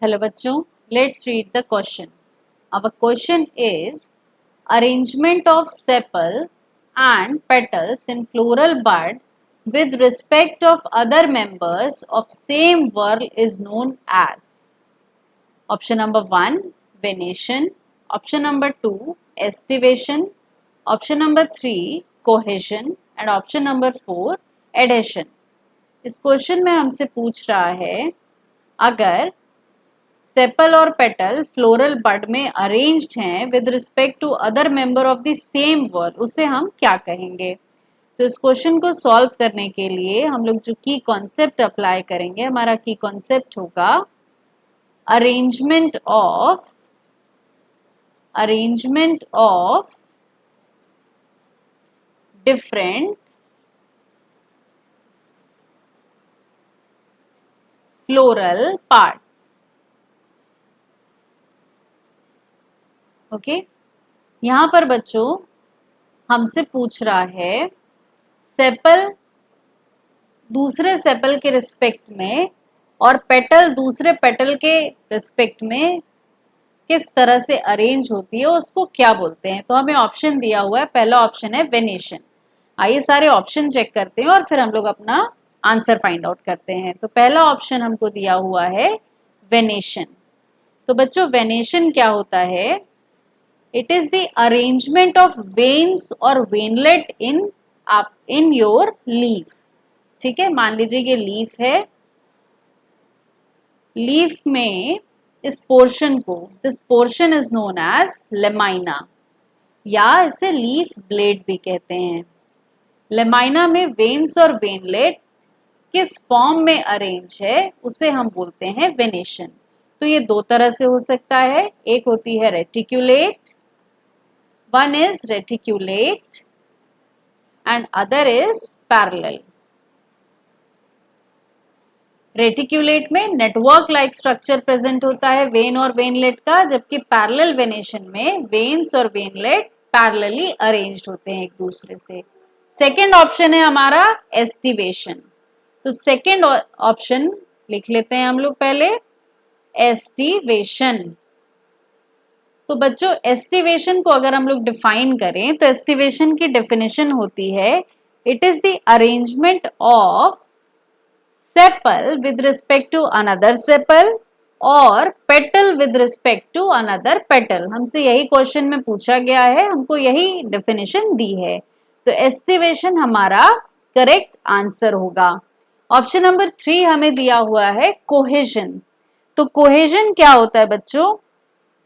Hello bachcho, let's read the question. Our question is arrangement of sepals and petals in floral bud with respect of other members of same whorl is known as. Option number 1 venation, option number 2 estivation, option number 3 cohesion and option number 4 adhesion. इस question में हमसे पूछ रहा है अगर sepal और petal floral बड में arranged हैं with respect to other member of the same whorl, उसे हम क्या कहेंगे। तो इस क्वेश्चन को सॉल्व करने के लिए हम लोग जो की कॉन्सेप्ट अप्लाई करेंगे, हमारा की कॉन्सेप्ट होगा arrangement of different floral part. Okay, यहाँ पर बच्चों हमसे पूछ रहा है सेपल दूसरे सेपल के रिस्पेक्ट में और पेटल दूसरे पेटल के रिस्पेक्ट में किस तरह से अरेंज होती है, उसको क्या बोलते हैं। तो हमें ऑप्शन दिया हुआ है, पहला ऑप्शन है वेनेशन। आइए सारे ऑप्शन चेक करते हैं और फिर हम लोग अपना आंसर फाइंड आउट करते हैं। तो पहला ऑप्शन हमको दिया हुआ है वेनेशन। तो बच्चों वेनेशन क्या होता है, it is the arrangement of veins और वेनलेट इन योर लीफ। ठीक है, मान लीजिए ये लीफ है, लीफ में इस पोर्शन को, this portion is known as lamina या इसे लीफ ब्लेड भी कहते हैं। लेमाइना में वेन्स और वेनलेट किस फॉर्म में अरेंज है उसे हम बोलते हैं वेनेशन। तो ये दो तरह से हो सकता है, एक होती है reticulate, one is reticulate and other is parallel. Reticulate में नेटवर्क लाइक स्ट्रक्चर प्रेजेंट होता है वेन और वेनलेट का, जबकि पैरेलल वेनेशन में वेन्स और वेनलेट पैरेलली अरेंज्ड होते हैं एक दूसरे से। सेकेंड ऑप्शन है हमारा एस्टिवेशन। तो सेकेंड ऑप्शन लिख लेते हैं हम लोग पहले, एस्टिवेशन। तो बच्चों एस्टिवेशन को अगर हम लोग डिफाइन करें तो एस्टिवेशन की डेफिनेशन होती है it is the arrangement of sepal with respect to another sepal और petal with respect to another petal. हमसे यही क्वेश्चन में पूछा गया है, हमको यही डेफिनेशन दी है। तो एस्टिवेशन हमारा करेक्ट आंसर होगा। ऑप्शन नंबर 3 हमें दिया हुआ है कोहेजन। तो कोहेजन क्या होता है बच्चों,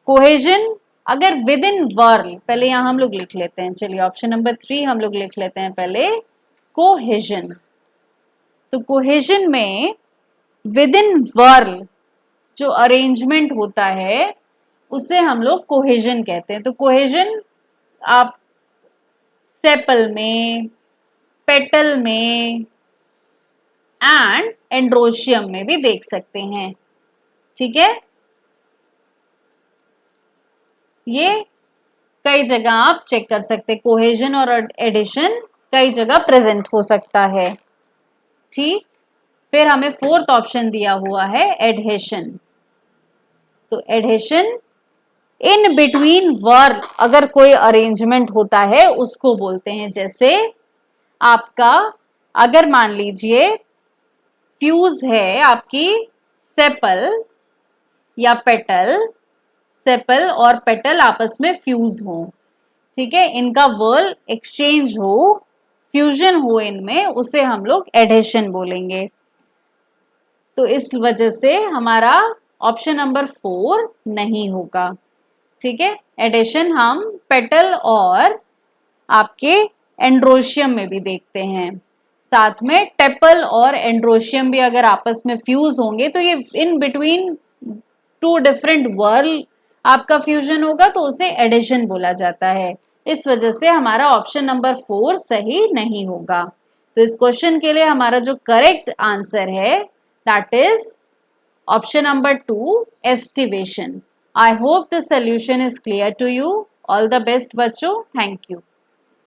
कोहेजन अगर विद इन वर्ल, पहले यहां हम लोग लिख लेते हैं, चलिए ऑप्शन नंबर 3 हम लोग लिख लेते हैं पहले कोहेजन। तो कोहेजन में विद इन वर्ल जो अरेंजमेंट होता है उसे हम लोग कोहेजन कहते हैं। तो कोहेजन आप सेपल में, पेटल में एंड एंड्रोशियम में भी देख सकते हैं। ठीक है, ये कई जगह आप चेक कर सकते हैं, कोहेजन और एडिशन कई जगह प्रेजेंट हो सकता है। ठीक, फिर हमें फोर्थ ऑप्शन दिया हुआ है एडहेशन। तो एडहेशन इन बिटवीन वर्ल अगर कोई अरेंजमेंट होता है उसको बोलते हैं। जैसे आपका अगर मान लीजिए फ्यूज है आपकी सेपल या पेटल, सेपल और पेटल आपस में फ्यूज हो, ठीक है, इनका वर्ल एक्सचेंज हो, फ्यूजन हो इनमें, उसे हम लोग एडहेशन बोलेंगे। तो इस वजह से हमारा ऑप्शन नंबर 4 नहीं होगा। ठीक है, एडिशन हम पेटल और आपके एंड्रोशियम में भी देखते हैं। साथ में टेपल और एंड्रोशियम भी अगर आपस में फ्यूज होंगे तो ये in between two different whorl आपका फ्यूजन होगा, तो उसे एडिशन बोला जाता है। इस वजह से हमारा ऑप्शन नंबर 4 सही नहीं होगा। तो इस क्वेश्चन के लिए हमारा जो करेक्ट आंसर है that is option number 2 estivation. I hope the solution is clear to you. All the best बच्चों, thank you.